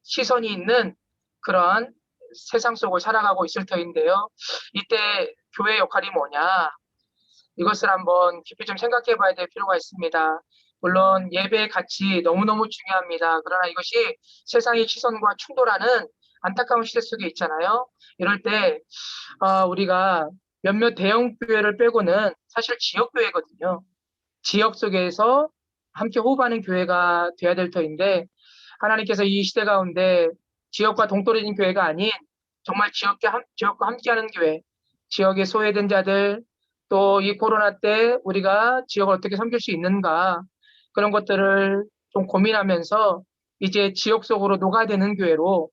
시선이 있는 그러한 세상 속을 살아가고 있을 터인데요. 이때 교회 역할이 뭐냐? 이것을 한번 깊이 좀 생각해 봐야 될 필요가 있습니다. 물론 예배의 가치 너무너무 중요합니다. 그러나 이것이 세상의 시선과 충돌하는 안타까운 시대 속에 있잖아요. 이럴 때 우리가 몇몇 대형 교회를 빼고는 사실 지역 교회거든요. 지역 속에서 함께 호흡하는 교회가 돼야 될 터인데 하나님께서 이 시대 가운데 지역과 동떨어진 교회가 아닌 정말 지역과 함께하는 교회, 지역의 소외된 자들, 또 이 코로나 때 우리가 지역을 어떻게 섬길 수 있는가 그런 것들을 좀 고민하면서 이제 지역 속으로 녹아드는 교회로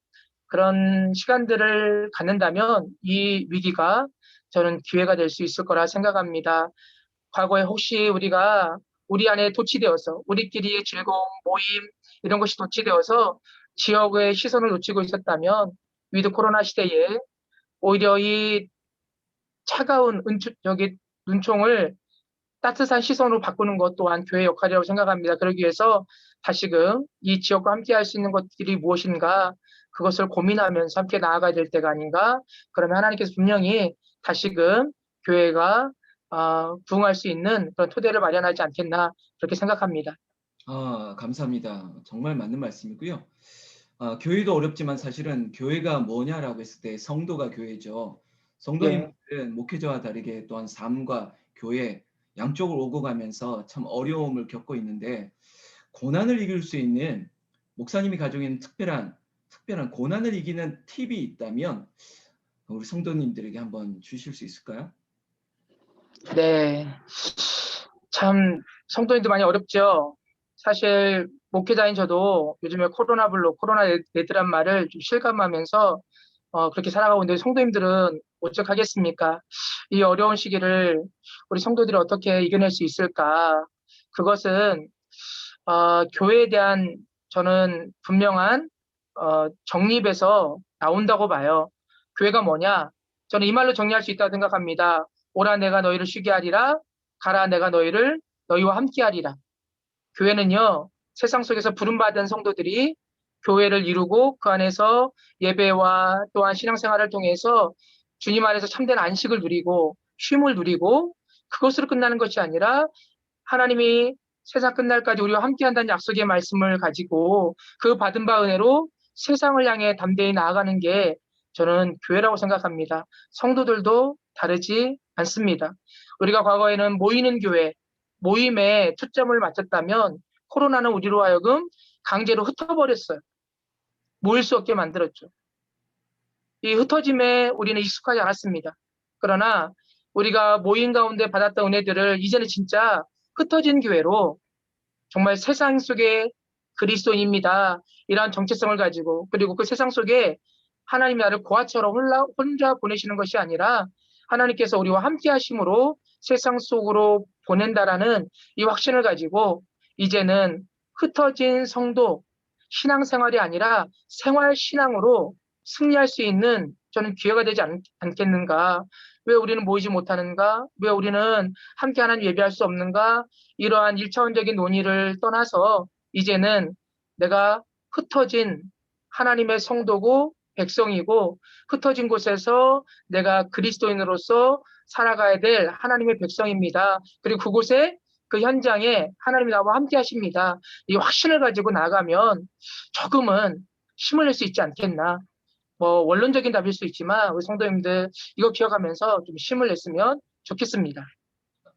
그런 시간들을 갖는다면 이 위기가 저는 기회가 될 수 있을 거라 생각합니다. 과거에 혹시 우리가 우리 안에 도취되어서 우리끼리의 즐거움, 모임 이런 것이 도취되어서 지역의 시선을 놓치고 있었다면 위드 코로나 시대에 오히려 이 차가운 눈총을 따뜻한 시선으로 바꾸는 것 또한 교회 역할이라고 생각합니다. 그러기 위해서 다시금 이 지역과 함께 할 수 있는 것들이 무엇인가 그것을 고민하면서 함께 나아가야 될 때가 아닌가. 그러면 하나님께서 분명히 다시금 교회가 부흥할 수 있는 그런 토대를 마련하지 않겠나 그렇게 생각합니다. 감사합니다. 정말 맞는 말씀이고요. 교회도 어렵지만 사실은 교회가 뭐냐라고 했을 때 성도가 교회죠. 예, 성도님들은 목회자와 다르게 또한 삶과 교회 양쪽을 오고 가면서 참 어려움을 겪고 있는데 고난을 이길 수 있는 목사님이 가지고 있는 특별한 고난을 이기는 팁이 있다면 우리 성도님들에게 한번 주실 수 있을까요? 네. 참 성도님도 많이 어렵죠. 사실 목회자인 저도 요즘에 코로나 레드란 말을 좀 실감하면서 그렇게 살아가고 있는데 성도님들은 어떡하겠습니까? 이 어려운 시기를 우리 성도들이 어떻게 이겨낼 수 있을까? 그것은 교회에 대한 저는 분명한 정립에서 나온다고 봐요. 교회가 뭐냐? 저는 이 말로 정리할 수 있다고 생각합니다. 오라 내가 너희를 쉬게 하리라. 가라 내가 너희와 함께 하리라. 교회는요. 세상 속에서 부름받은 성도들이 교회를 이루고 그 안에서 예배와 또한 신앙생활을 통해서 주님 안에서 참된 안식을 누리고 쉼을 누리고 그것으로 끝나는 것이 아니라 하나님이 세상 끝날까지 우리와 함께한다는 약속의 말씀을 가지고 그 받은 바 은혜로 세상을 향해 담대히 나아가는 게 저는 교회라고 생각합니다. 성도들도 다르지 않습니다. 우리가 과거에는 모이는 교회, 모임에 초점을 맞췄다면 코로나는 우리로 하여금 강제로 흩어버렸어요. 모일 수 없게 만들었죠. 이 흩어짐에 우리는 익숙하지 않았습니다. 그러나 우리가 모임 가운데 받았던 은혜들을 이제는 진짜 흩어진 교회로 정말 세상 속에 그리스도인입니다. 이러한 정체성을 가지고 그리고 그 세상 속에 하나님이 나를 고아처럼 혼자 보내시는 것이 아니라 하나님께서 우리와 함께 하심으로 세상 속으로 보낸다라는 이 확신을 가지고 이제는 흩어진 성도 신앙생활이 아니라 생활신앙으로 승리할 수 있는 저는 기회가 되지 않겠는가. 왜 우리는 모이지 못하는가? 왜 우리는 함께 하나님 예배할 수 없는가? 이러한 일차원적인 논의를 떠나서 이제는 내가 흩어진 하나님의 성도고 백성이고 흩어진 곳에서 내가 그리스도인으로서 살아가야 될 하나님의 백성입니다. 그리고 그곳에 그 현장에 하나님이 나와 함께 하십니다. 이 확신을 가지고 나가면 조금은 힘을 낼 수 있지 않겠나. 뭐 원론적인 답일 수 있지만 우리 성도님들 이거 기억하면서 좀 힘을 냈으면 좋겠습니다.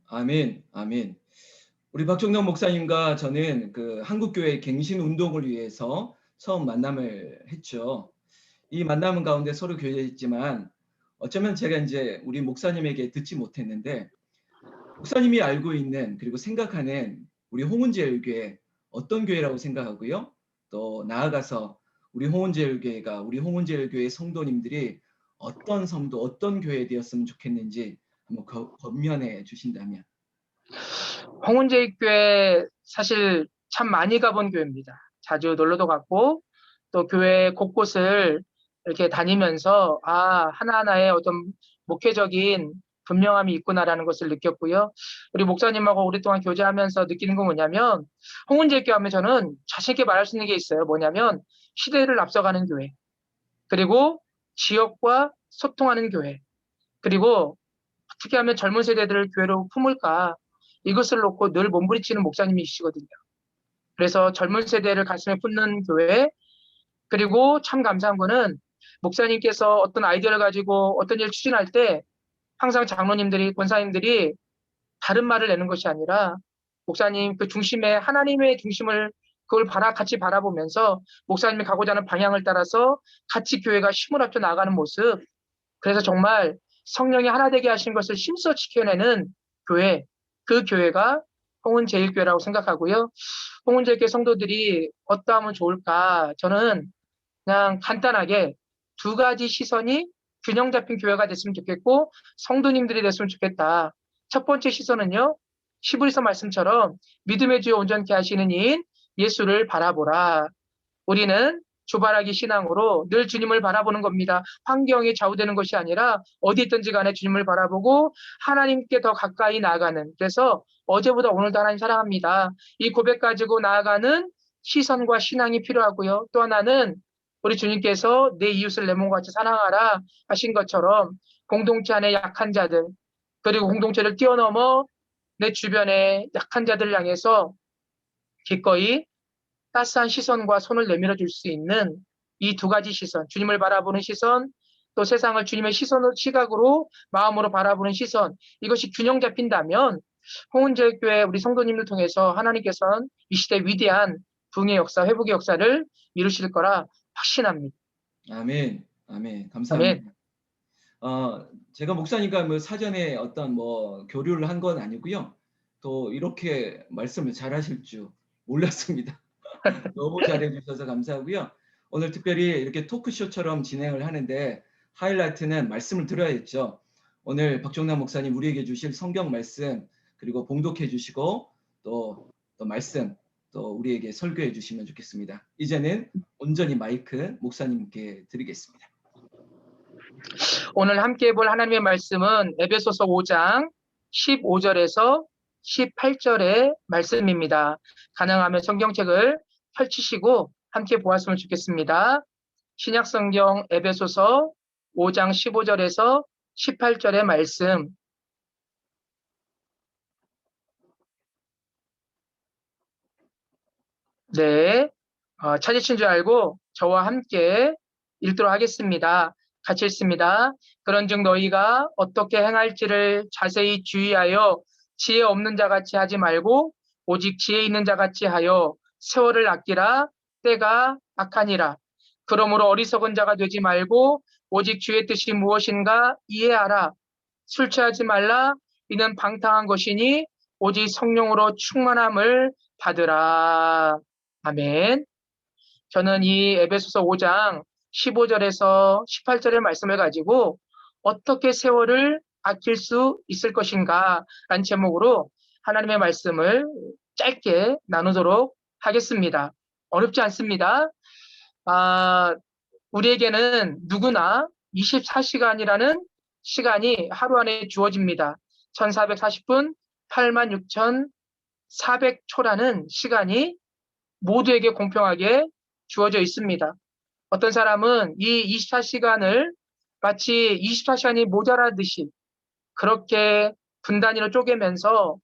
아멘, 아멘. 우리 박종덕 목사님과 저는 그 한국교회 갱신 운동을 위해서 처음 만남을 했죠. 이 만남은 가운데 서로 교제했지만 어쩌면 제가 이제 우리 목사님에게 듣지 못했는데 목사님이 알고 있는 그리고 생각하는 우리 홍은제일교회 어떤 교회라고 생각하고요. 또 나아가서 우리 홍은제일교회 성도님들이 어떤 성도, 어떤 교회 되었으면 좋겠는지 한번 권면해 주신다면. 홍은제일교회 사실 참 많이 가본 교회입니다. 자주 놀러도 갔고 또 교회 곳곳을 이렇게 다니면서 하나하나의 어떤 목회적인 분명함이 있구나라는 것을 느꼈고요. 우리 목사님하고 오랫동안 교제하면서 느끼는 건 뭐냐면 홍은제일교회 하면 저는 자신 있게 말할 수 있는 게 있어요. 뭐냐면 시대를 앞서가는 교회, 그리고 지역과 소통하는 교회, 그리고 어떻게 하면 젊은 세대들을 교회로 품을까, 이것을 놓고 늘 몸부림치는 목사님이시거든요. 그래서 젊은 세대를 가슴에 품는 교회, 그리고 참 감사한 거는 목사님께서 어떤 아이디어를 가지고 어떤 일을 추진할 때 항상 장로님들이, 권사님들이 다른 말을 내는 것이 아니라 목사님 그 중심에 하나님의 중심을 그걸 같이 바라보면서 목사님이 가고자 하는 방향을 따라서 같이 교회가 힘을 합쳐 나가는 모습. 그래서 정말 성령이 하나 되게 하신 것을 힘써 지켜내는 교회, 그 교회가 홍은제일교회라고 생각하고요. 홍은제일교회 성도들이 어떠하면 좋을까? 저는 그냥 간단하게 두 가지 시선이 균형 잡힌 교회가 됐으면 좋겠고 성도님들이 됐으면 좋겠다. 첫 번째 시선은요. 히브리서 말씀처럼 믿음의 주여 온전케 하시는 이인 예수를 바라보라. 우리는 주바라기 신앙으로 늘 주님을 바라보는 겁니다. 환경이 좌우되는 것이 아니라 어디 있든지 간에 주님을 바라보고 하나님께 더 가까이 나아가는, 그래서 어제보다 오늘도 하나님 사랑합니다. 이 고백 가지고 나아가는 시선과 신앙이 필요하고요. 또 하나는 우리 주님께서 내 이웃을 내 몸과 같이 사랑하라 하신 것처럼 공동체 안에 약한 자들, 그리고 공동체를 뛰어넘어 내 주변의 약한 자들을 향해서 기꺼이 따스한 시선과 손을 내밀어 줄 수 있는 이 두 가지 시선, 주님을 바라보는 시선, 또 세상을 주님의 시각으로, 마음으로 바라보는 시선, 이것이 균형 잡힌다면 홍은제일교회 우리 성도님을 통해서 하나님께서는 이 시대 위대한 부흥의 역사, 회복의 역사를 이루실 거라 확신합니다. 아멘, 아멘. 아멘. 감사합니다. 제가 목사니까 뭐 사전에 어떤 뭐 교류를 한 건 아니고요. 또 이렇게 말씀을 잘 하실 줄 몰랐습니다. 너무 잘해 주셔서 감사하고요. 오늘 특별히 이렇게 토크쇼처럼 진행을 하는데 하이라이트는 말씀을 들어야겠죠. 오늘 박종남 목사님 우리에게 주실 성경 말씀, 그리고 봉독해 주시고 또 말씀 또 우리에게 설교해 주시면 좋겠습니다. 이제는 온전히 마이크 목사님께 드리겠습니다. 오늘 함께 볼 하나님의 말씀은 에베소서 5장 15절에서 18절의 말씀입니다. 가능하면 성경책을 펼치시고 함께 보았으면 좋겠습니다. 신약성경 에베소서 5장 15절에서 18절의 말씀. 네, 찾으신 줄 알고 저와 함께 읽도록 하겠습니다. 같이 읽습니다. 그런즉 너희가 어떻게 행할지를 자세히 주의하여 지혜 없는 자같이 하지 말고 오직 지혜 있는 자같이 하여 세월을 아끼라. 때가 악하니라. 그러므로 어리석은 자가 되지 말고 오직 주의 뜻이 무엇인가 이해하라. 술 취하지 말라. 이는 방탕한 것이니 오직 성령으로 충만함을 받으라. 아멘. 저는 이 에베소서 5장 15절에서 18절의 말씀을 가지고 어떻게 세월을 아낄 수 있을 것인가 라는 제목으로 하나님의 말씀을 짧게 나누도록 하겠습니다. 어렵지 않습니다. 우리에게는 누구나 24시간이라는 시간이 하루 안에 주어집니다. 1440분 86,400초라는 시간이 모두에게 공평하게 주어져 있습니다. 어떤 사람은 이 24시간을 마치 24시간이 모자라듯이 그렇게 분 단위로 쪼개면서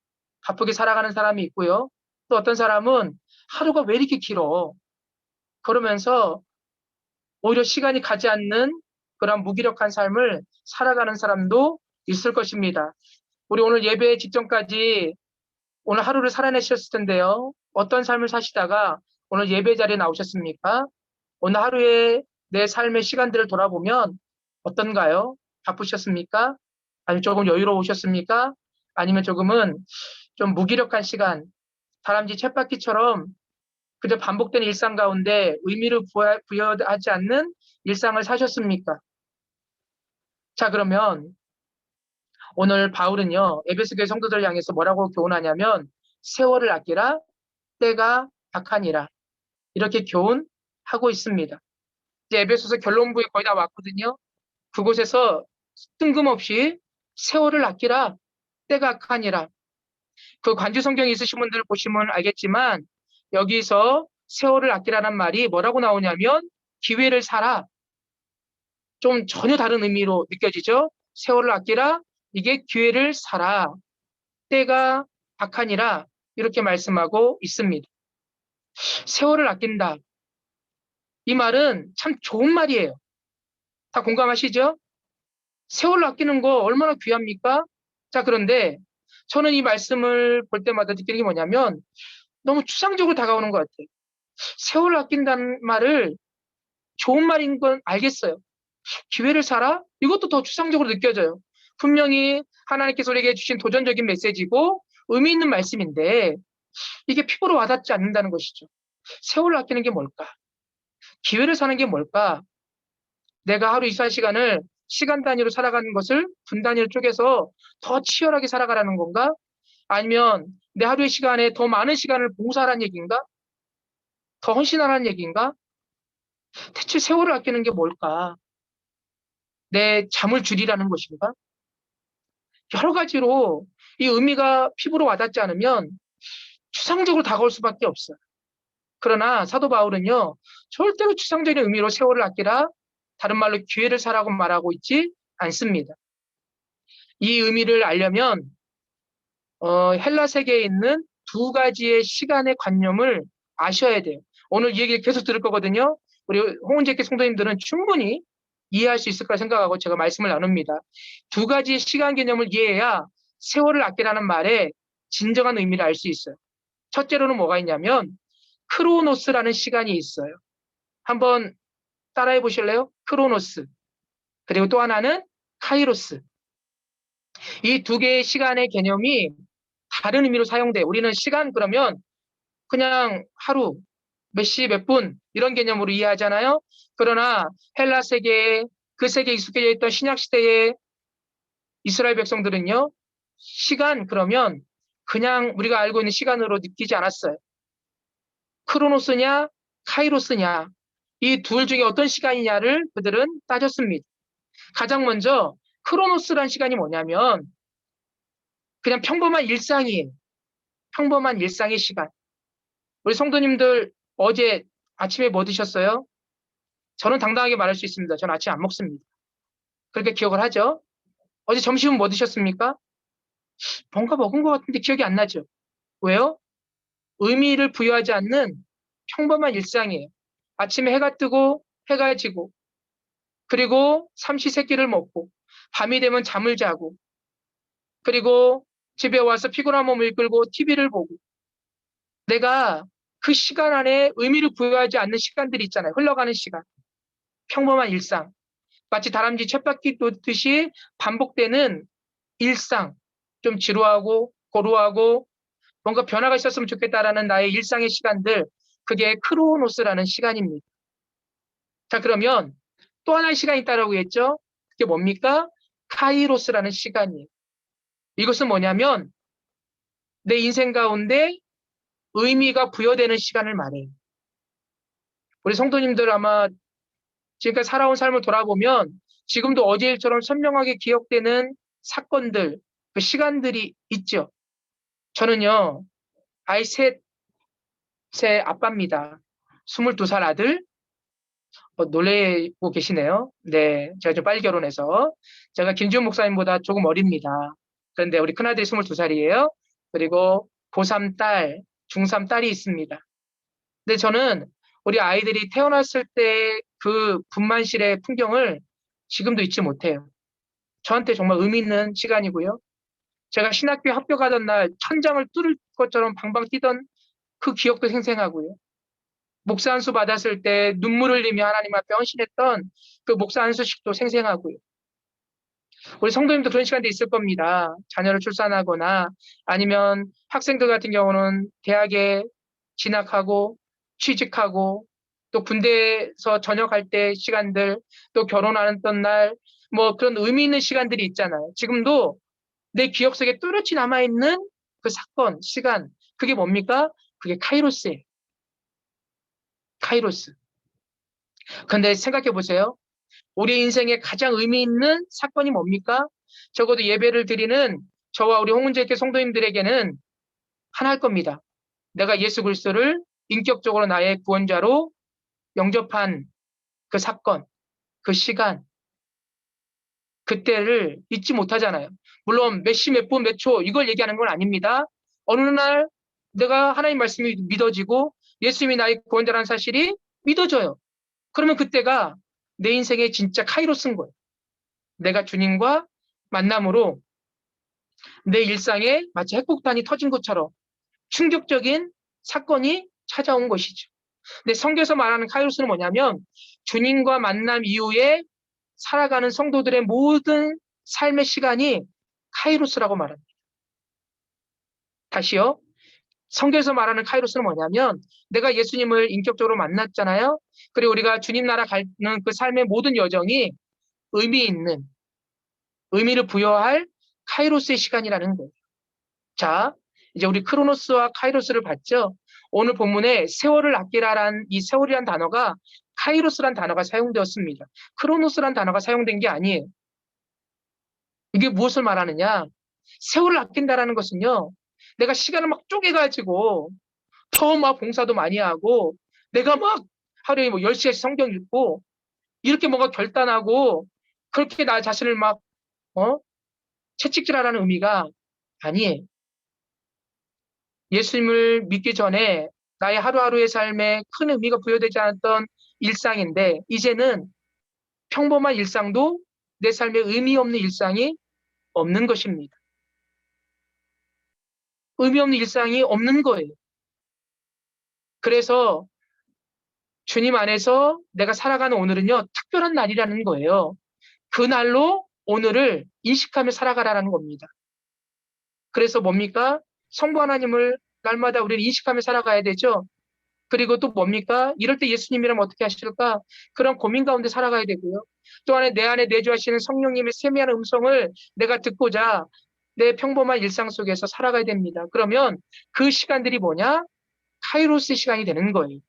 바쁘게 살아가는 사람이 있고요. 또 어떤 사람은 하루가 왜 이렇게 길어? 그러면서 오히려 시간이 가지 않는 그런 무기력한 삶을 살아가는 사람도 있을 것입니다. 우리 오늘 예배 직전까지 오늘 하루를 살아내셨을 텐데요. 어떤 삶을 사시다가 오늘 예배 자리에 나오셨습니까? 오늘 하루의 내 삶의 시간들을 돌아보면 어떤가요? 바쁘셨습니까? 아니면 조금 여유로우셨습니까? 아니면 조금은 좀 무기력한 시간, 다람쥐 쳇바퀴처럼 그저 반복되는 일상 가운데 의미를 부여하지 않는 일상을 사셨습니까? 자, 그러면 오늘 바울은요, 에베소 교회 성도들을 향해서 뭐라고 교훈하냐면 세월을 아끼라. 때가 악하니라. 이렇게 교훈하고 있습니다. 이제 에베소서 결론부에 거의 다 왔거든요. 그곳에서 뜬금없이 세월을 아끼라. 때가 악하니라. 그 관주 성경이 있으신 분들 보시면 알겠지만 여기서 세월을 아끼라는 말이 뭐라고 나오냐면 기회를 살아. 좀 전혀 다른 의미로 느껴지죠? 세월을 아끼라, 이게 기회를 살아. 때가 박하니라, 이렇게 말씀하고 있습니다. 세월을 아낀다. 이 말은 참 좋은 말이에요. 다 공감하시죠? 세월을 아끼는 거 얼마나 귀합니까? 자, 그런데 저는 이 말씀을 볼 때마다 느끼는 게 뭐냐면 너무 추상적으로 다가오는 것 같아요. 세월을 아낀다는 말을 좋은 말인 건 알겠어요. 기회를 살아? 이것도 더 추상적으로 느껴져요. 분명히 하나님께서 우리에게 주신 도전적인 메시지고 의미 있는 말씀인데 이게 피부로 와닿지 않는다는 것이죠. 세월을 아끼는 게 뭘까? 기회를 사는 게 뭘까? 내가 하루 24시간을 시간 단위로 살아가는 것을 분 단위로 쪼개서 더 치열하게 살아가라는 건가? 아니면 내 하루의 시간에 더 많은 시간을 봉사하라는 얘기인가? 더 헌신하라는 얘기인가? 대체 세월을 아끼는 게 뭘까? 내 잠을 줄이라는 것인가? 여러 가지로 이 의미가 피부로 와닿지 않으면 추상적으로 다가올 수밖에 없어요. 그러나 사도 바울은요, 절대로 추상적인 의미로 세월을 아끼라, 다른 말로 기회를 사라고 말하고 있지 않습니다. 이 의미를 알려면 헬라 세계에 있는 두 가지의 시간의 관념을 아셔야 돼요. 오늘 이 얘기를 계속 들을 거거든요. 우리 홍은재께 성도님들은 충분히 이해할 수 있을 거라 생각하고 제가 말씀을 나눕니다. 두 가지의 시간 개념을 이해해야 세월을 아끼라는 말의 진정한 의미를 알 수 있어요. 첫째로는 뭐가 있냐면 크로노스라는 시간이 있어요. 한번 따라해 보실래요? 크로노스. 그리고 또 하나는 카이로스. 이 두 개의 시간의 개념이 다른 의미로 사용돼. 우리는 시간 그러면 그냥 하루, 몇 시, 몇 분 이런 개념으로 이해하잖아요. 그러나 헬라 세계에 그 세계에 익숙해져 있던 신약 시대의 이스라엘 백성들은요. 시간 그러면 그냥 우리가 알고 있는 시간으로 느끼지 않았어요. 크로노스냐 카이로스냐 이 둘 중에 어떤 시간이냐를 그들은 따졌습니다. 가장 먼저 크로노스란 시간이 뭐냐면 그냥 평범한 일상이에요. 평범한 일상의 시간. 우리 성도님들 어제 아침에 뭐 드셨어요? 저는 당당하게 말할 수 있습니다. 저는 아침 안 먹습니다. 그렇게 기억을 하죠. 어제 점심은 뭐 드셨습니까? 뭔가 먹은 것 같은데 기억이 안 나죠. 왜요? 의미를 부여하지 않는 평범한 일상이에요. 아침에 해가 뜨고 해가 지고 그리고 삼시세끼를 먹고 밤이 되면 잠을 자고 그리고 집에 와서 피곤한 몸을 이끌고 TV를 보고 내가 그 시간 안에 의미를 부여하지 않는 시간들이 있잖아요. 흘러가는 시간. 평범한 일상. 마치 다람쥐 쳇바퀴 돌듯이 반복되는 일상. 좀 지루하고 고루하고 뭔가 변화가 있었으면 좋겠다라는 나의 일상의 시간들. 그게 크로노스라는 시간입니다. 자, 그러면 또 하나의 시간이 있다라고 했죠. 그게 뭡니까? 카이로스라는 시간이에요. 이것은 뭐냐면 내 인생 가운데 의미가 부여되는 시간을 말해요. 우리 성도님들 아마 지금까지 살아온 삶을 돌아보면 지금도 어제 일처럼 선명하게 기억되는 사건들, 그 시간들이 있죠. 저는요, 아이 셋의 아빠입니다. 22살 아들, 놀래고 계시네요. 네, 제가 좀 빨리 결혼해서. 제가 김지훈 목사님보다 조금 어립니다. 그런데 우리 큰아들이 22살이에요. 그리고 고3 딸, 중3 딸이 있습니다. 근데 저는 우리 아이들이 태어났을 때 그 분만실의 풍경을 지금도 잊지 못해요. 저한테 정말 의미 있는 시간이고요. 제가 신학교에 합격하던 날 천장을 뚫을 것처럼 방방 뛰던 그 기억도 생생하고요. 목사 안수 받았을 때 눈물 흘리며 하나님 앞에 헌신했던 그 목사 안수식도 생생하고요. 우리 성도님도 그런 시간도 있을 겁니다. 자녀를 출산하거나 아니면 학생들 같은 경우는 대학에 진학하고 취직하고 또 군대에서 전역할 때 시간들 또 결혼하던 날 뭐 그런 의미 있는 시간들이 있잖아요. 지금도 내 기억 속에 뚜렷이 남아있는 그 사건, 시간 그게 뭡니까? 그게 카이로스예요. 카이로스. 근데 생각해 보세요. 우리 인생에 가장 의미 있는 사건이 뭡니까? 적어도 예배를 드리는 저와 우리 홍은재교 성도님들에게는 하나일 겁니다. 내가 예수 그리스도를 인격적으로 나의 구원자로 영접한 그 사건, 그 시간, 그때를 잊지 못하잖아요. 물론 몇 시, 몇 분, 몇 초 이걸 얘기하는 건 아닙니다. 어느 날 내가 하나님 말씀이 믿어지고 예수님이 나의 구원자라는 사실이 믿어져요. 그러면 그때가 내 인생의 진짜 카이로스인 거예요. 내가 주님과 만남으로 내 일상에 마치 핵폭탄이 터진 것처럼 충격적인 사건이 찾아온 것이죠. 근데 성경에서 말하는 카이로스는 뭐냐면 주님과 만남 이후에 살아가는 성도들의 모든 삶의 시간이 카이로스라고 말합니다. 다시요. 성경에서 말하는 카이로스는 뭐냐면 내가 예수님을 인격적으로 만났잖아요. 그리고 우리가 주님 나라 가는 그 삶의 모든 여정이 의미 있는, 의미를 부여할 카이로스의 시간이라는 거예요. 자, 이제 우리 크로노스와 카이로스를 봤죠. 오늘 본문에 세월을 아끼라란 이 세월이란 단어가 카이로스란 단어가 사용되었습니다. 크로노스란 단어가 사용된 게 아니에요. 이게 무엇을 말하느냐? 세월을 아낀다라는 것은요. 내가 시간을 막 쪼개가지고 더 막 봉사도 많이 하고 내가 막 하루에 뭐 10시간씩 성경 읽고 이렇게 뭔가 결단하고 그렇게 나 자신을 막 채찍질하라는 의미가 아니에요. 예수님을 믿기 전에 나의 하루하루의 삶에 큰 의미가 부여되지 않았던 일상인데 이제는 평범한 일상도 내 삶에 의미 없는 일상이 없는 것입니다. 의미 없는 일상이 없는 거예요. 그래서 주님 안에서 내가 살아가는 오늘은요, 특별한 날이라는 거예요. 그 날로 오늘을 인식하며 살아가라는 겁니다. 그래서 뭡니까? 성부 하나님을 날마다 우리는 인식하며 살아가야 되죠. 그리고 또 뭡니까? 이럴 때 예수님이라면 어떻게 하실까? 그런 고민 가운데 살아가야 되고요. 또 안에 내 안에 내주하시는 성령님의 세미한 음성을 내가 듣고자 내 평범한 일상 속에서 살아가야 됩니다. 그러면 그 시간들이 뭐냐? 카이로스 시간이 되는 거예요.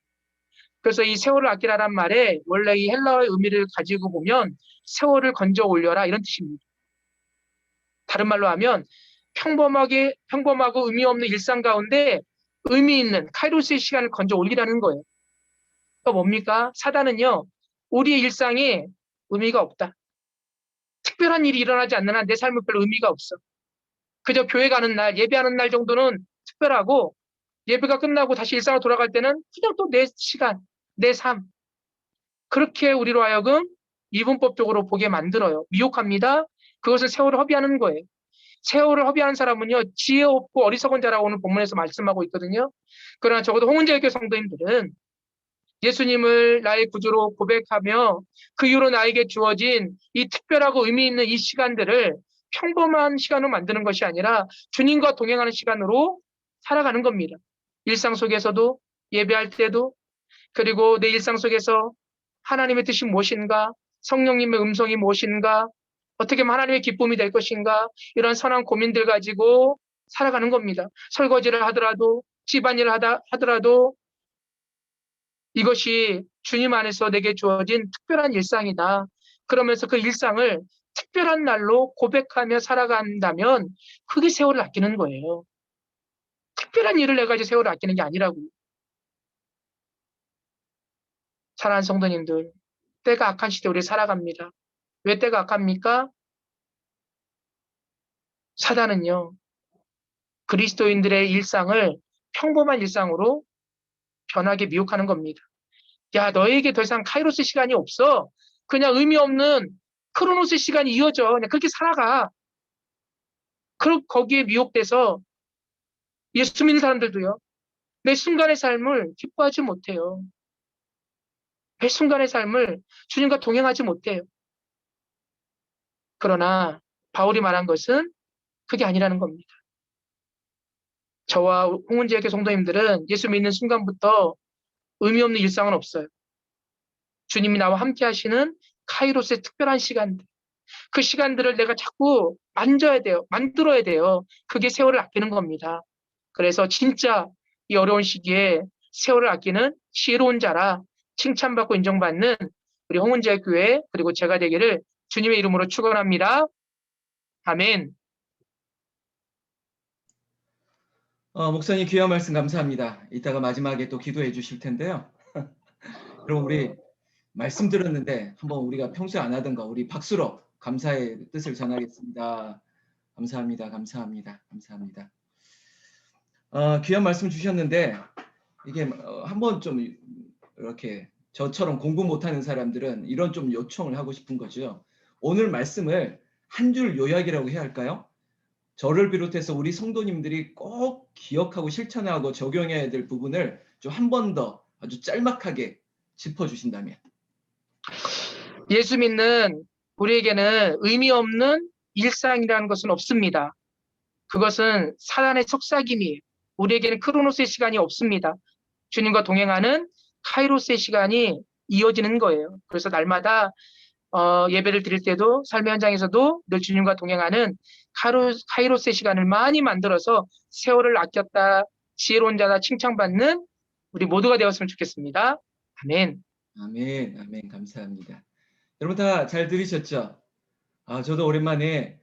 그래서 이 세월을 아끼라란 말에 원래 이 헬라어의 의미를 가지고 보면 세월을 건져 올려라 이런 뜻입니다. 다른 말로 하면 평범하고 의미 없는 일상 가운데 의미 있는 카이로스의 시간을 건져 올리라는 거예요. 그러니까 뭡니까? 사단은요, 우리의 일상에 의미가 없다. 특별한 일이 일어나지 않는 한 내 삶은 별로 의미가 없어. 그저 교회 가는 날, 예배하는 날 정도는 특별하고 예배가 끝나고 다시 일상으로 돌아갈 때는 그냥 또 내 시간, 내 삶. 그렇게 우리로 하여금 이분법적으로 보게 만들어요. 미혹합니다. 그것을 세월을 허비하는 거예요. 세월을 허비하는 사람은요, 지혜 없고 어리석은 자라고 오늘 본문에서 말씀하고 있거든요. 그러나 적어도 홍은재교 성도님들은 예수님을 나의 구주로 고백하며 그 이후로 나에게 주어진 이 특별하고 의미 있는 이 시간들을 평범한 시간으로 만드는 것이 아니라 주님과 동행하는 시간으로 살아가는 겁니다. 일상 속에서도 예배할 때도 그리고 내 일상 속에서 하나님의 뜻이 무엇인가 성령님의 음성이 무엇인가 어떻게 하면 하나님의 기쁨이 될 것인가 이런 선한 고민들 가지고 살아가는 겁니다. 설거지를 하더라도 집안일을 하더라도 이것이 주님 안에서 내게 주어진 특별한 일상이다. 그러면서 그 일상을 특별한 날로 고백하며 살아간다면 그게 세월을 아끼는 거예요. 특별한 일을 내가 이제 세월을 아끼는 게 아니라고요. 사랑하는 성도님들, 때가 악한 시대 우리 살아갑니다. 왜 때가 악합니까? 사단은요, 그리스도인들의 일상을 평범한 일상으로 변하게 미혹하는 겁니다. 야, 너에게 더 이상 카이로스 시간이 없어. 그냥 의미 없는 크로노스 시간이 이어져. 그냥 그렇게 살아가. 거기에 미혹돼서 예수 믿는 사람들도요. 매 순간의 삶을 기뻐하지 못해요. 매 순간의 삶을 주님과 동행하지 못해요. 그러나 바울이 말한 것은 그게 아니라는 겁니다. 저와 홍은지의 성도님들은 예수 믿는 순간부터 의미 없는 일상은 없어요. 주님이 나와 함께 하시는 카이로스의 특별한 시간들. 그 시간들을 내가 자꾸 만져야 돼요. 만들어야 돼요. 그게 세월을 아끼는 겁니다. 그래서 진짜 이 어려운 시기에 세월을 아끼는 지혜로운 자라 칭찬받고 인정받는 우리 홍은재 교회 그리고 제가 되기를 주님의 이름으로 축원합니다. 아멘. 목사님 귀한 말씀 감사합니다. 이따가 마지막에 또 기도해 주실 텐데요. 그럼 우리 말씀 들었는데 한번 우리가 평소에 안 하던 거 우리 박수로 감사의 뜻을 전하겠습니다. 감사합니다. 감사합니다. 감사합니다. 귀한 말씀 주셨는데 이게 한번 좀 이렇게 저처럼 공부 못하는 사람들은 이런 좀 요청을 하고 싶은 거죠. 오늘 말씀을 한 줄 요약이라고 해야 할까요? 저를 비롯해서 우리 성도님들이 꼭 기억하고 실천하고 적용해야 될 부분을 좀 한 번 더 아주 짤막하게 짚어주신다면. 예수 믿는 우리에게는 의미 없는 일상이라는 것은 없습니다. 그것은 사단의 속삭임이에요. 우리에게는 크로노스의 시간이 없습니다. 주님과 동행하는 카이로스의 시간이 이어지는 거예요. 그래서 날마다 예배를 드릴 때도 삶의 현장에서도 늘 주님과 동행하는 카이로스의 시간을 많이 만들어서 세월을 아꼈다, 지혜로운 자다 칭찬받는 우리 모두가 되었으면 좋겠습니다. 아멘. 아멘, 아멘, 감사합니다. 여러분 다 잘 들으셨죠? 저도 오랜만에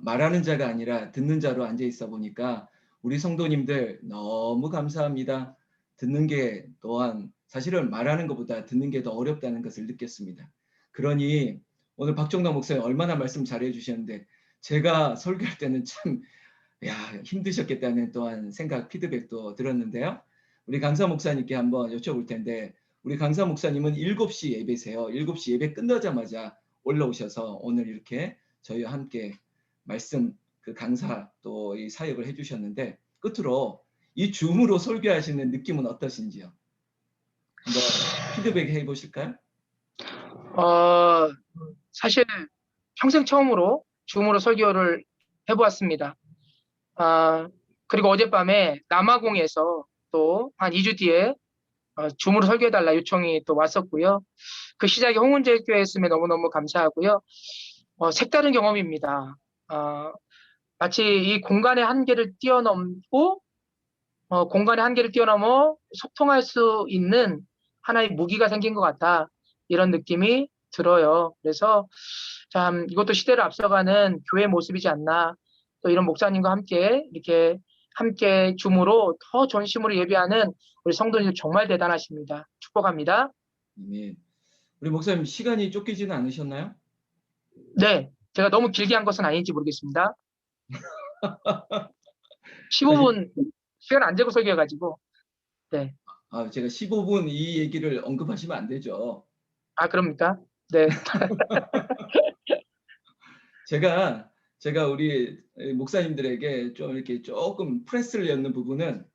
말하는 자가 아니라 듣는 자로 앉아 있어 보니까 우리 성도님들 너무 감사합니다. 듣는 게 또한 사실은 말하는 것보다 듣는 게 더 어렵다는 것을 느꼈습니다. 그러니 오늘 박정남 목사님 얼마나 말씀 잘해 주셨는데 제가 설교할 때는 참 힘드셨겠다는 또한 생각 피드백도 들었는데요. 우리 강사 목사님께 한번 여쭤볼 텐데 우리 강사 목사님은 7시 예배세요. 7시 예배 끝나자마자 올라오셔서 오늘 이렇게 저희와 함께 말씀 그 강사 또 이 사역을 해주셨는데 끝으로 이 줌으로 설교하시는 느낌은 어떠신지요? 한번 피드백 해보실까요? 사실 평생 처음으로 줌으로 설교를 해보았습니다. 그리고 어젯밤에 남아공에서 또 한 2주 뒤에 줌으로 설교해달라 요청이 또 왔었고요. 그 시작이 홍은제일교회였음에 너무너무 감사하고요. 색다른 경험입니다. 마치 이 공간의 한계를 뛰어넘고 공간의 한계를 뛰어넘어 소통할 수 있는 하나의 무기가 생긴 것 같다. 이런 느낌이 들어요. 그래서 참 이것도 시대를 앞서가는 교회 모습이지 않나. 또 이런 목사님과 함께 이렇게 함께 줌으로 더 전심으로 예배하는 우리 성도님들 정말 대단하십니다. 축복합니다. 네. 우리 목사님 시간이 쫓기지는 않으셨나요? 네, 제가 너무 길게 한 것은 아닌지 모르겠습니다. 사실 15분 시간 안 재고 설교해가지고. 네. 제가 15분 이 얘기를 언급하시면 안 되죠. 그럽니까? 네. 제가 우리 목사님들에게 좀 이렇게 조금 프레스를 넣는 부분은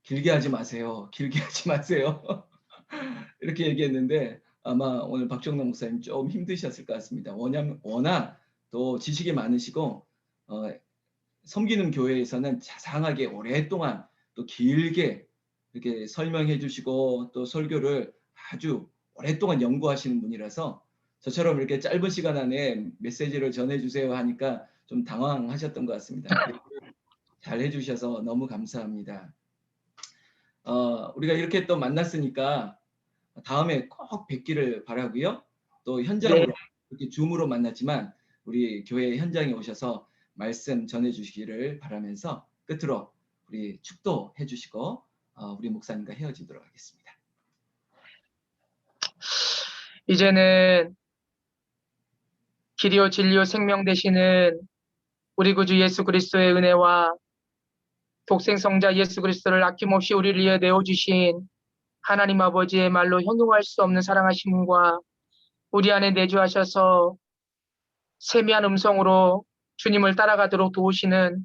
길게 하지 마세요. 길게 하지 마세요. 이렇게 얘기했는데 아마 오늘 박정남 목사님 좀 힘드셨을 것 같습니다. 워낙 또 지식이 많으시고 섬기는 교회에서는 자상하게 오랫동안 또 길게 이렇게 설명해 주시고 또 설교를 아주 오랫동안 연구하시는 분이라서 저처럼 이렇게 짧은 시간 안에 메시지를 전해주세요 하니까 좀 당황하셨던 것 같습니다. 잘 해주셔서 너무 감사합니다. 우리가 이렇게 또 만났으니까 다음에 꼭 뵙기를 바라고요. 또 네. 현장으로 이렇게 줌으로 만났지만 우리 교회 현장에 오셔서 말씀 전해주시기를 바라면서 끝으로 우리 축도해 주시고 우리 목사님과 헤어지도록 하겠습니다. 이제는 길이요 진리요 생명 되시는 우리 구주 예수 그리스도의 은혜와 독생성자 예수 그리스도를 아낌없이 우리를 위해 내어주신 하나님 아버지의 말로 형용할 수 없는 사랑하심과 우리 안에 내주하셔서 세미한 음성으로 주님을 따라가도록 도우시는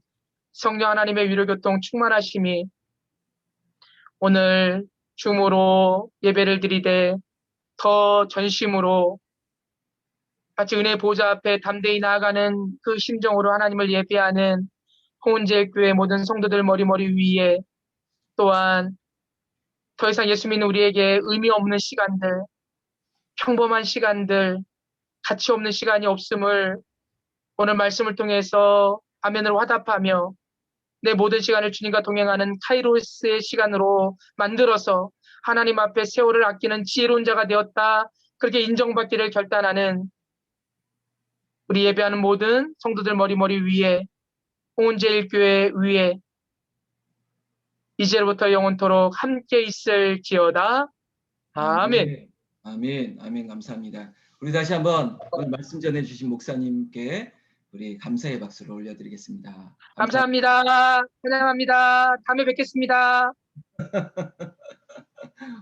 성령 하나님의 위로교통 충만하심이 오늘 줌으로 예배를 드리되 더 전심으로 같이 은혜 보좌 앞에 담대히 나아가는 그 심정으로 하나님을 예배하는 홍은제일교회 모든 성도들 머리머리 위에 또한 더 이상 예수 믿는 우리에게 의미 없는 시간들, 평범한 시간들, 가치 없는 시간이 없음을 오늘 말씀을 통해서 아멘으로 화답하며 내 모든 시간을 주님과 동행하는 카이로스의 시간으로 만들어서 하나님 앞에 세월을 아끼는 지혜로운 자가 되었다. 그렇게 인정받기를 결단하는 우리 예배하는 모든 성도들 머리머리 위에 홍은제일교회 위에 이제부터 영원토록 함께 있을지어다. 아멘. 아멘. 아멘. 아멘. 감사합니다. 우리 다시 한번 오늘 말씀 전해 주신 목사님께 우리 감사의 박수를 올려드리겠습니다. 감사합니다. 감사합니다. 찬양합니다. 다음에 뵙겠습니다.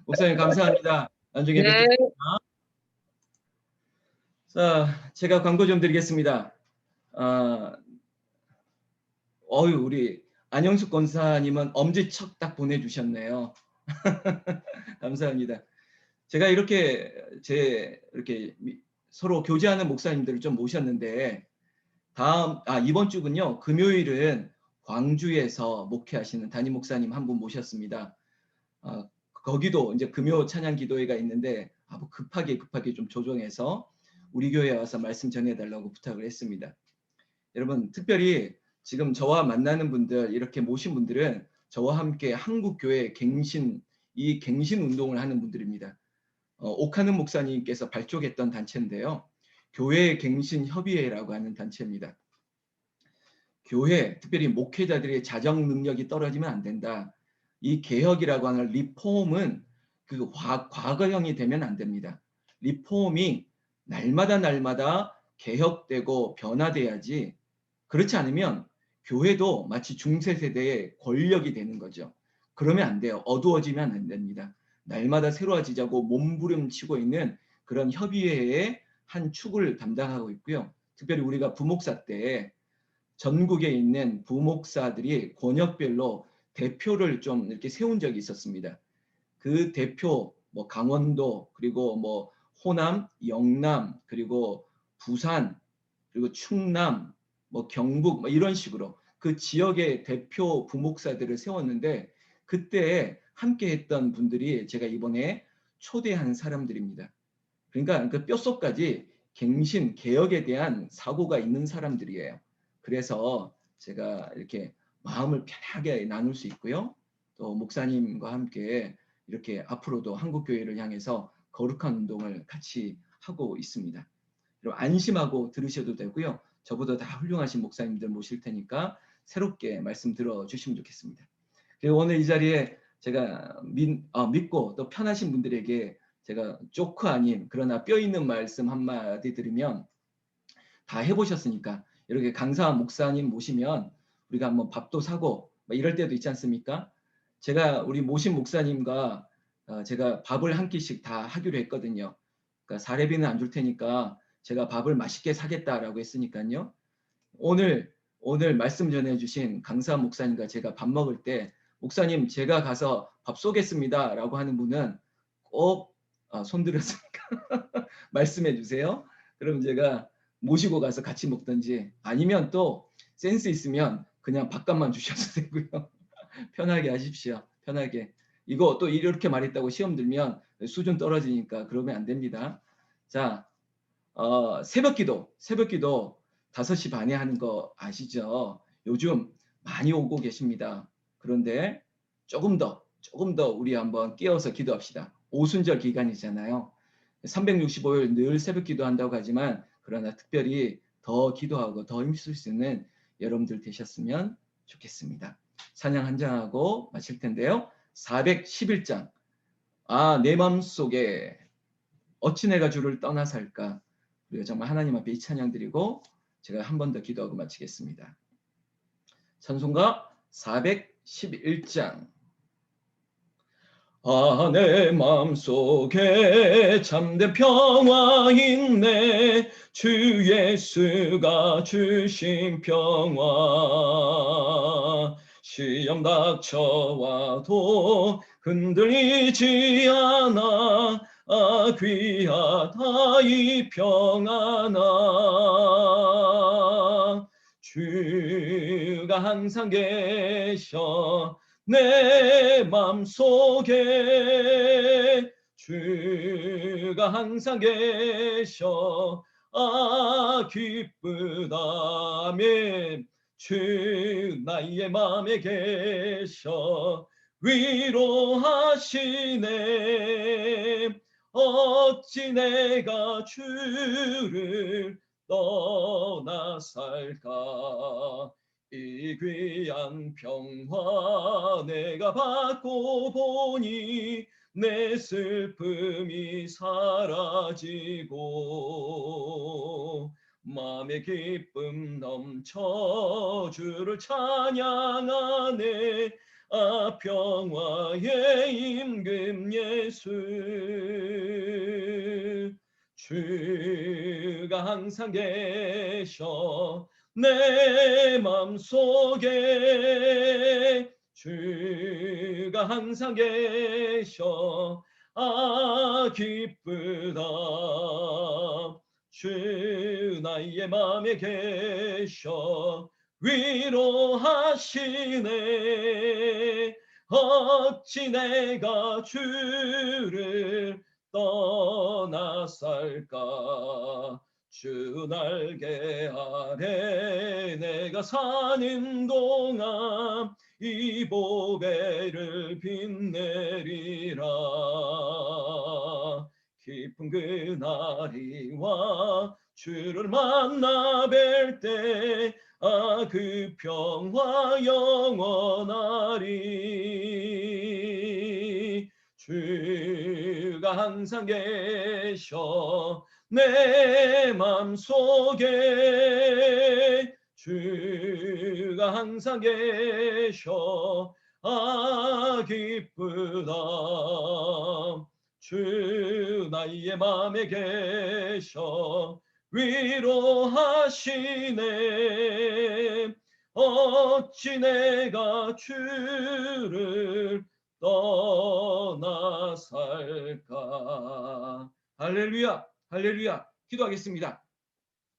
목사님 감사합니다. 나중에 네. 뵙겠습니다. 자, 제가 광고 좀 드리겠습니다. 우리 안영숙 권사님은 엄지척 딱 보내주셨네요. 감사합니다. 제가 이렇게 서로 교제하는 목사님들을 좀 모셨는데 이번 주군요. 금요일은 광주에서 목회하시는 담임 목사님 한 분 모셨습니다. 거기도 이제 금요 찬양 기도회가 있는데 뭐 급하게 좀 조정해서 우리 교회에 와서 말씀 전해달라고 부탁을 했습니다. 여러분 특별히 지금 저와 만나는 분들 이렇게 모신 분들은 저와 함께 한국교회 갱신 운동을 하는 분들입니다. 옥하는 목사님께서 발족했던 단체인데요. 교회 갱신 협의회라고 하는 단체입니다. 교회, 특별히 목회자들의 자정 능력이 떨어지면 안 된다. 이 개혁이라고 하는 리폼은 그 과거형이 되면 안 됩니다. 리폼이 날마다 개혁되고 변화돼야지. 그렇지 않으면 교회도 마치 중세 세대의 권력이 되는 거죠. 그러면 안 돼요. 어두워지면 안 됩니다. 날마다 새로워지자고 몸부림치고 있는 그런 협의회의 한 축을 담당하고 있고요. 특별히 우리가 부목사 때 전국에 있는 부목사들이 권역별로 대표를 좀 이렇게 세운 적이 있었습니다. 그 대표 강원도 그리고 호남, 영남 그리고 부산 그리고 충남 경북 이런 식으로 그 지역의 대표 부목사들을 세웠는데 그때 함께 했던 분들이 제가 이번에 초대한 사람들입니다. 그러니까 그 뼛속까지 갱신, 개혁에 대한 사고가 있는 사람들이에요. 그래서 제가 이렇게 마음을 편하게 나눌 수 있고요. 또 목사님과 함께 이렇게 앞으로도 한국교회를 향해서 거룩한 운동을 같이 하고 있습니다. 여러분 안심하고 들으셔도 되고요. 저보다 다 훌륭하신 목사님들 모실 테니까 새롭게 말씀 들어주시면 좋겠습니다. 그리고 오늘 이 자리에 제가 믿고 또 편하신 분들에게 제가 조크 아닌 그러나 뼈 있는 말씀 한마디 드리면 다 해보셨으니까 이렇게 강사한 목사님 모시면 우리가 한번 밥도 사고 이럴 때도 있지 않습니까? 제가 우리 모신 목사님과 제가 밥을 한 끼씩 다 하기로 했거든요. 그러니까 사례비는 안 줄 테니까 제가 밥을 맛있게 사겠다라고 했으니까요. 오늘 말씀 전해주신 강사 목사님과 제가 밥 먹을 때 목사님 제가 가서 밥 쏘겠습니다 라고 하는 분은 꼭 손들었으니까 말씀해 주세요. 그럼 제가 모시고 가서 같이 먹든지 아니면 또 센스 있으면 그냥 밥값만 주셔도 되고요. 편하게 하십시오. 편하게. 이거 또 이렇게 말했다고 시험 들면 수준 떨어지니까 그러면 안 됩니다. 자, 새벽기도 5시 반에 하는 거 아시죠? 요즘 많이 오고 계십니다. 그런데 조금 더 우리 한번 깨어서 기도합시다. 오순절 기간이잖아요. 365일 늘 새벽기도 한다고 하지만 그러나 특별히 더 기도하고 더 힘쓸 수 있는 여러분들 되셨으면 좋겠습니다. 찬양 한 장하고 마칠 텐데요. 411장 내 마음속에 어찌 내가 주를 떠나 살까. 우리가 정말 하나님 앞에 이 찬양 드리고 제가 한 번 더 기도하고 마치겠습니다. 찬송가 411장 내 마음속에 참된 평화 있네 주 예수가 주신 평화 시험 닥쳐와도 흔들리지 않아 귀하다 이 평안아 주가 항상 계셔 내 맘속에 주가 항상 계셔 기쁘다면 주 나의 맘에 계셔 위로하시네 어찌 내가 주를 떠나 살까 이 귀한 평화 내가 받고 보니 내 슬픔이 사라지고 마음의 기쁨 넘쳐 주를 찬양하네. 아 평화의 임금 예수 주가 항상 계셔 내 맘속에 주가 항상 계셔 아 기쁘다 주 나의 맘에 계셔 위로하시네 어찌 내가 주를 떠나살까 주 날개 아래 내가 사는 동안 이 보배를 빛내리라 깊은 그날이 와 주를 만나 뵐 때 아 그 평화 영원하리 주가 항상 계셔 내 맘속에 주가 항상 계셔 아 기쁘다 주 나의 맘에 계셔 위로하시네 어찌 내가 주를 떠나살까 할렐루야 할렐루야 기도하겠습니다.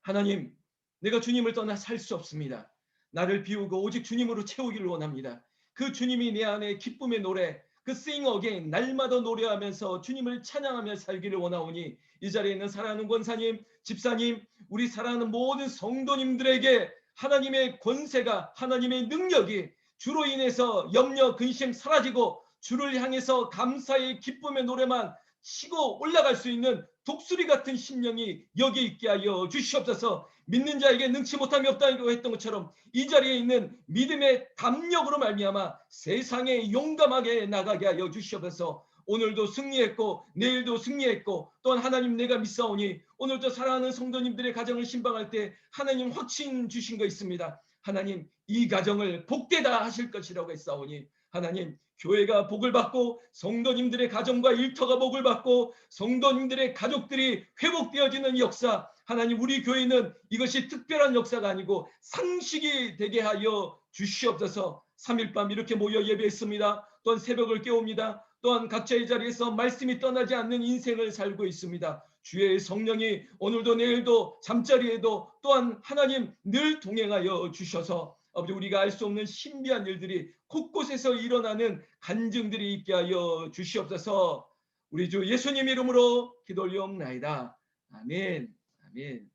하나님 내가 주님을 떠나 살 수 없습니다. 나를 비우고 오직 주님으로 채우기를 원합니다. 그 주님이 내 안에 기쁨의 노래 그 sing again 날마다 노래하면서 주님을 찬양하며 살기를 원하오니 이 자리에 있는 사랑하는 권사님 집사님 우리 사랑하는 모든 성도님들에게 하나님의 권세가 하나님의 능력이 주로 인해서 염려 근심 사라지고 주를 향해서 감사의 기쁨의 노래만 치고 올라갈 수 있는 독수리 같은 심령이 여기 있게 하여 주시옵소서. 믿는 자에게 능치 못함이 없다고 했던 것처럼 이 자리에 있는 믿음의 담력으로 말미암아 세상에 용감하게 나가게 하여 주시옵소서. 오늘도 승리했고 내일도 승리했고 또한 하나님 내가 믿사오니 오늘도 사랑하는 성도님들의 가정을 신방할 때 하나님 확신 주신 거 있습니다. 하나님 이 가정을 복되다 하실 것이라고 했사오니 하나님 교회가 복을 받고 성도님들의 가정과 일터가 복을 받고 성도님들의 가족들이 회복되어지는 역사 하나님 우리 교회는 이것이 특별한 역사가 아니고 상식이 되게 하여 주시옵소서. 3일밤 이렇게 모여 예배했습니다. 또한 새벽을 깨웁니다. 또한 각자의 자리에서 말씀이 떠나지 않는 인생을 살고 있습니다. 주의 성령이 오늘도 내일도 잠자리에도 또한 하나님 늘 동행하여 주셔서 아버지 우리가 알 수 없는 신비한 일들이 곳곳에서 일어나는 간증들이 있게 하여 주시옵소서. 우리 주 예수님 이름으로 기도 올리옵나이다. 아멘. 아멘.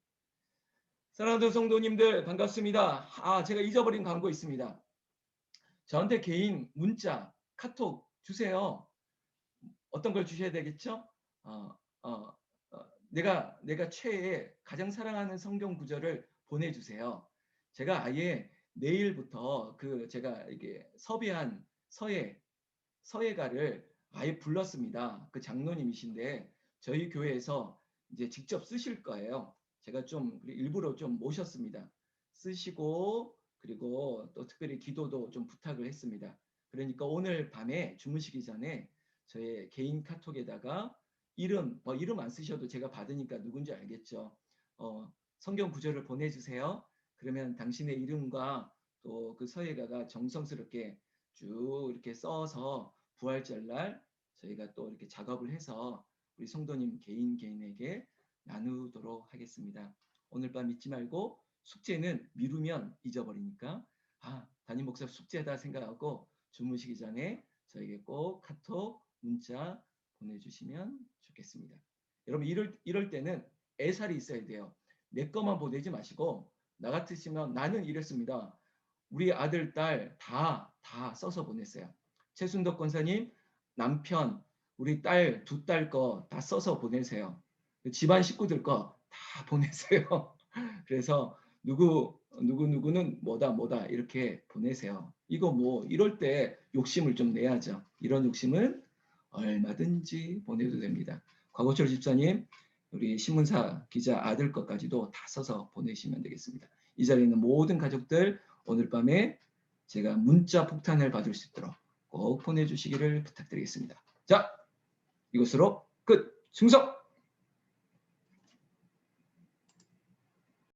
사랑하는 성도님들 반갑습니다. 제가 잊어버린 광고 있습니다. 저한테 개인 문자, 카톡 주세요. 어떤 걸 주셔야 되겠죠? 내가 최애 가장 사랑하는 성경 구절을 보내주세요. 제가 아예 내일부터 제가 이게 섭외한 서예가를 아예 불렀습니다. 그 장로님이신데 저희 교회에서 이제 직접 쓰실 거예요. 제가 좀 일부러 좀 모셨습니다. 쓰시고 그리고 또 특별히 기도도 좀 부탁을 했습니다. 그러니까 오늘 밤에 주무시기 전에 저의 개인 카톡에다가 이름 안 쓰셔도 제가 받으니까 누군지 알겠죠. 성경 구절을 보내주세요. 그러면 당신의 이름과 또 그 서예가가 정성스럽게 쭉 이렇게 써서 부활절날 저희가 또 이렇게 작업을 해서 우리 성도님 개인에게 나누도록 하겠습니다. 오늘 밤 잊지 말고 숙제는 미루면 잊어버리니까 담임 목사 숙제다 생각하고 주무시기 전에 저에게 꼭 카톡, 문자 보내주시면 좋겠습니다. 여러분 이럴 때는 애살이 있어야 돼요. 내 것만 보내지 마시고 나 같으시면 나는 이랬습니다. 우리 아들, 딸 다 써서 보냈어요. 최순덕 권사님 남편 우리 딸 두 딸 거 다 써서 보내세요. 집안 식구들 거 다 보내세요. 그래서 누구는 뭐다 이렇게 보내세요. 이거 뭐 이럴 때 욕심을 좀 내야죠. 이런 욕심은 얼마든지 보내도 됩니다. 곽호철 집사님, 우리 신문사 기자 아들 것까지도 다 써서 보내시면 되겠습니다. 이 자리에 있는 모든 가족들 오늘 밤에 제가 문자 폭탄을 받을 수 있도록 꼭 보내주시기를 부탁드리겠습니다. 자, 이것으로 끝! 충성!